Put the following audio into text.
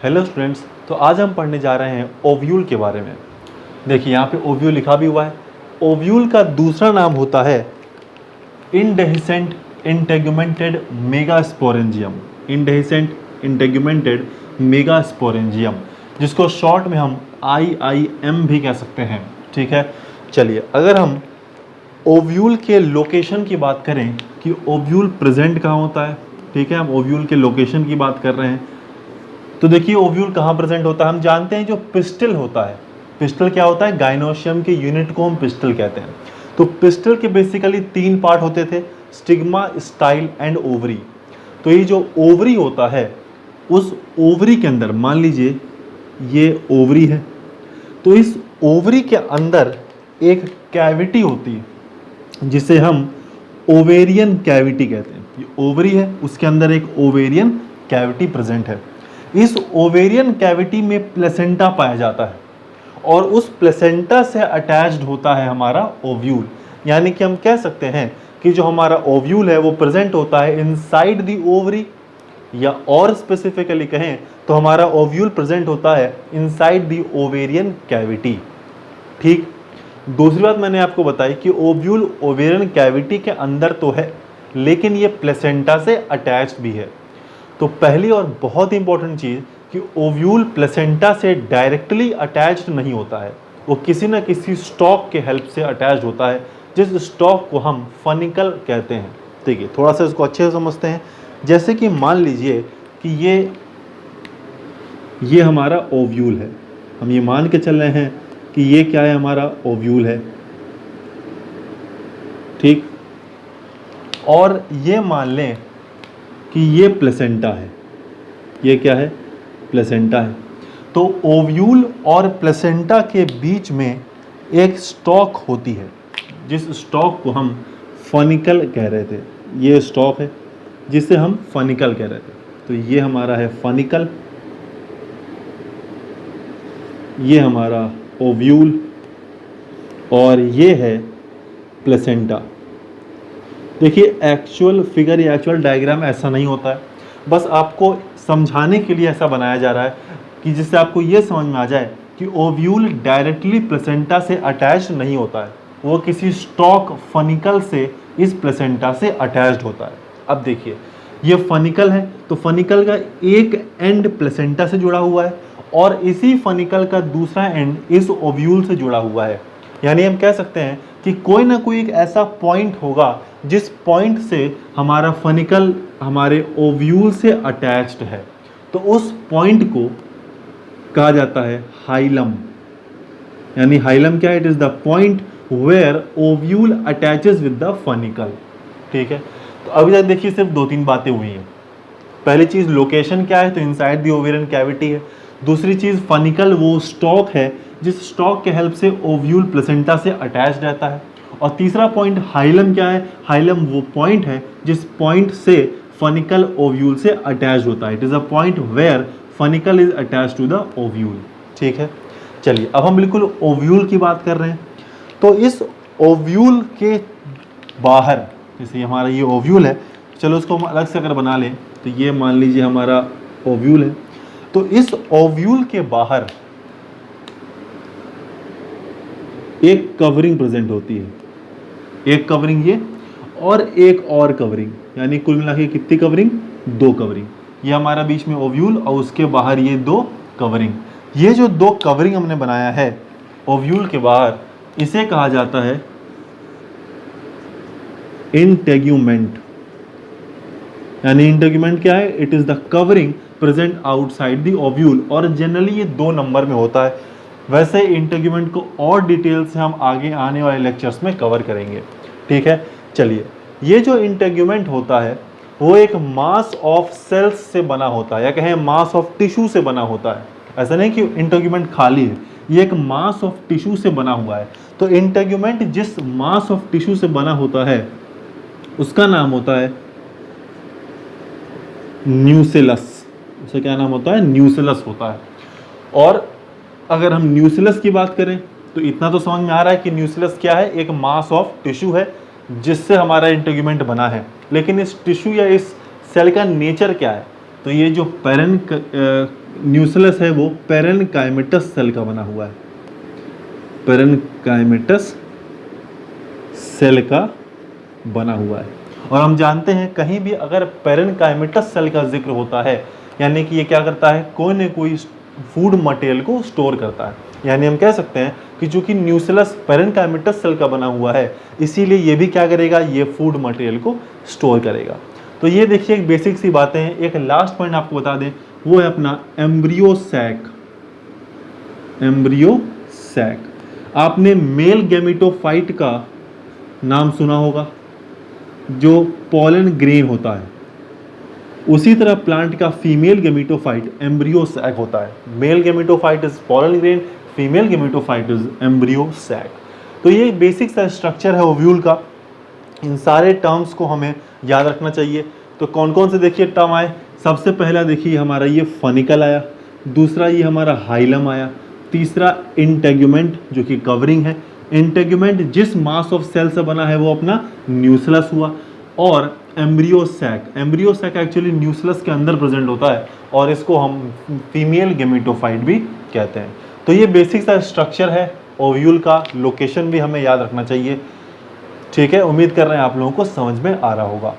Hello students, तो आज हम पढ़ने जा रहे हैं ओव्यूल के बारे में। देखिए यहाँ पे ओव्यूल लिखा भी हुआ है। ओव्यूल का दूसरा नाम होता है इंडेhiscent इंटेगुमेंटेड मेगास्पोरेंजियम। इंडेhiscent इंटेगुमेंटेड मेगास्पोरेंजियम, जिसको शॉर्ट में हम IIM भी कह सकते हैं। ठीक है, चलिए अगर हम ओव्यूल के लोकेशन की बात करें कि ओव्यूल प्रेजेंट कहाँ होता है, ठीक है, हम ओव्यूल के लोकेशन की बात कर रहे हैं। तो देखिए ओव्यूल कहाँ प्रेजेंट होता है। हम जानते हैं जो पिस्टल होता है, पिस्टल क्या होता है, गाइनोशियम के यूनिट को हम पिस्टल कहते हैं। तो पिस्टल के बेसिकली 3 पार्ट होते थे, स्टिग्मा, स्टाइल एंड ओवरी। तो ये जो ओवरी होता है, उस ओवरी के अंदर मान लीजिए ये ओवरी है, तो इस ओवरी के अंदर एक कैविटी होती है जिसे हम ओवेरियन कैविटी कहते हैं। ये ओवरी है, उसके अंदर एक ओवेरियन कैविटी प्रेजेंट है। इस ओवेरियन कैविटी में प्लेसेंटा पाया जाता है और उस प्लेसेंटा से अटैच्ड होता है हमारा ओव्यूल। यानी कि हम कह सकते हैं कि जो हमारा ओव्यूल है वो प्रेजेंट होता है इनसाइड द ओवरी, या और स्पेसिफिकली कहें तो हमारा ओव्यूल प्रेजेंट होता है इनसाइड द ओवेरियन कैविटी। ठीक, दूसरी बात मैंने आपको बताई कि ओव्यूल ओवेरियन कैविटी के अंदर तो है, लेकिन ये प्लेसेंटा से अटैच्ड भी है। तो पहली और बहुत इंपॉर्टेंट चीज़ कि ओव्यूल प्लेसेंटा से डायरेक्टली अटैच्ड नहीं होता है, वो किसी न किसी स्टॉक के हेल्प से अटैच्ड होता है, जिस स्टॉक को हम फनिकल कहते हैं। ठीक है, थोड़ा सा इसको अच्छे से समझते हैं। जैसे कि मान लीजिए कि ये हमारा ओव्यूल है, हम ये मान के चल रहे हैं कि ये क्या है, हमारा ओव्यूल है। ठीक, और ये मान लें कि ये प्लेसेंटा है, ये क्या है, प्लेसेंटा है। तो ओव्यूल और प्लेसेंटा के बीच में एक स्टॉक होती है, जिस स्टॉक को हम फनिकल कह रहे थे। ये स्टॉक है जिसे हम फनिकल कह रहे थे। तो ये हमारा है फनिकल, ये हमारा ओव्यूल और ये है प्लेसेंटा। देखिए एक्चुअल फिगर या एक्चुअल डायग्राम ऐसा नहीं होता है, बस आपको समझाने के लिए ऐसा बनाया जा रहा है कि जिससे आपको ये समझ में आ जाए कि ओव्यूल डायरेक्टली प्लेसेंटा से अटैच्ड नहीं होता है, वो किसी स्टॉक फनिकल से इस प्लेसेंटा से अटैच्ड होता है। अब देखिए ये फनिकल है, तो फनिकल का एक एंड प्लेसेंटा से जुड़ा हुआ है और इसी फनिकल का दूसरा एंड इस ओव्यूल से जुड़ा हुआ है। यानी हम कह सकते हैं कि कोई ना कोई एक ऐसा पॉइंट होगा जिस पॉइंट से हमारा फनिकल हमारे ओव्यूल से अटैच्ड है, तो उस पॉइंट को कहा जाता है हाइलम। यानी हाइलम क्या है, it is the point where ovule attaches with the funicle. ठीक है, तो अभी तक देखिए सिर्फ 2-3 बातें हुई हैं। पहली चीज लोकेशन क्या है, तो इनसाइड द ओवेरियन कैविटी है। दूसरी चीज फनिकल वो स्टॉक है जिस स्टॉक के हेल्प से ओव्यूल प्लेसेंटा से अटैच रहता है। और तीसरा पॉइंट हाइलम क्या है, हाइलम वो पॉइंट है जिस पॉइंट से फनिकल ओव्यूल से अटैच होता है। It is a point where funicle is attach to the ovule. ठीक है, चलिए अब हम बिल्कुल ओव्यूल की बात कर रहे हैं। तो इस ओव्यूल के बाहर, जैसे हमारा ये ओव्यूल है, चलो उसको हम अलग से अगर बना लें तो ये मान लीजिए हमारा ओव्यूल है। तो इस ओव्यूल के बाहर एक कवरिंग प्रेजेंट होती है, एक कवरिंग ये और एक और कवरिंग, यानी कुल मिला के कितनी कवरिंग, 2 कवरिंग। ये हमारा बीच में ओव्यूल और उसके बाहर ये 2 कवरिंग। ये जो 2 कवरिंग हमने बनाया है ओव्यूल के बाहर, इसे कहा जाता है इंटेग्यूमेंट। यानी इंटेग्यूमेंट क्या है, it is the covering present outside the ovule, और जनरली ये 2 नंबर में होता है। वैसे इंटेग्यूमेंट को और डिटेल से हम आगे आने वाले लेक्चर्स में कवर करेंगे। ठीक है, चलिए ये जो इंटेग्यूमेंट होता है वो एक मास ऑफ सेल्स से बना होता है, या कहें मास ऑफ टिश्यू से बना होता है। ऐसा नहीं कि इंटेग्यूमेंट खाली है, ये एक मास ऑफ टिश्यू से बना हुआ है। तो इंटेग्यूमेंट जिस मास ऑफ टिश्यू से बना होता है उसका नाम होता है न्यूसेलस। उसे क्या नाम होता है, न्यूसेलस होता है। और अगर हम न्यूसेलस की बात करें तो इतना तो समझ में आ रहा है कि न्यूसेलस क्या है, एक मास ऑफ टिश्यू है जिससे हमारा इंटेग्यूमेंट बना है। लेकिन इस टिश्यू या इस सेल का नेचर क्या है, तो ये जो न्यूक्लियस है वो पैरेनकाइमेटस सेल का बना हुआ है, पैरेनकाइमेटस सेल का बना हुआ है। और हम जानते हैं कहीं भी अगर पैरेनकाइमेटस सेल का जिक्र होता है यानी कि ये क्या करता है, कोई न कोई फूड मटेरियल को स्टोर करता है। यानी हम कह सकते हैं कि चूंकि न्यूक्लियस पैरेनकाइमेटस सेल का बना हुआ है इसीलिए ये भी क्या करेगा, ये फूड मटेरियल को स्टोर करेगा। तो ये देखिए एक बेसिक सी बातें हैं। एक लास्ट पॉइंट आपको बता दें, वो है अपना एम्ब्रियो सैक। एम्ब्रियो सैक, आपने मेल गैमेटोफाइट का नाम सुना होगा जो पोलन ग्रेन होता है, उसी तरह प्लांट का फीमेल गैमेटोफाइट एम्ब्रियो सैक होता है। Male gametophyte is pollen grain, female gametophyte is embryo sac. तो ये बेसिक सा स्ट्रक्चर है ओव्यूल का। इन सारे टर्म्स को हमें याद रखना चाहिए। तो कौन कौन से देखिए टर्म आए, सबसे पहला देखिए हमारा ये फनिकल आया, दूसरा ये हमारा हाइलम आया, तीसरा इंटेगुमेंट जो कि कवरिंग है। इंटेगुमेंट जिस मास ऑफ सेल से बना है वो अपना न्यूक्लियस हुआ। और एम्ब्रियो सैक एक्चुअली न्यूक्लियस के अंदर प्रेजेंट होता है और इसको हम फीमेल गैमेटोफाइट भी कहते हैं। तो ये बेसिक सा स्ट्रक्चर है ओव्यूल का। लोकेशन भी हमें याद रखना चाहिए। ठीक है, उम्मीद कर रहे हैं आप लोगों को समझ में आ रहा होगा।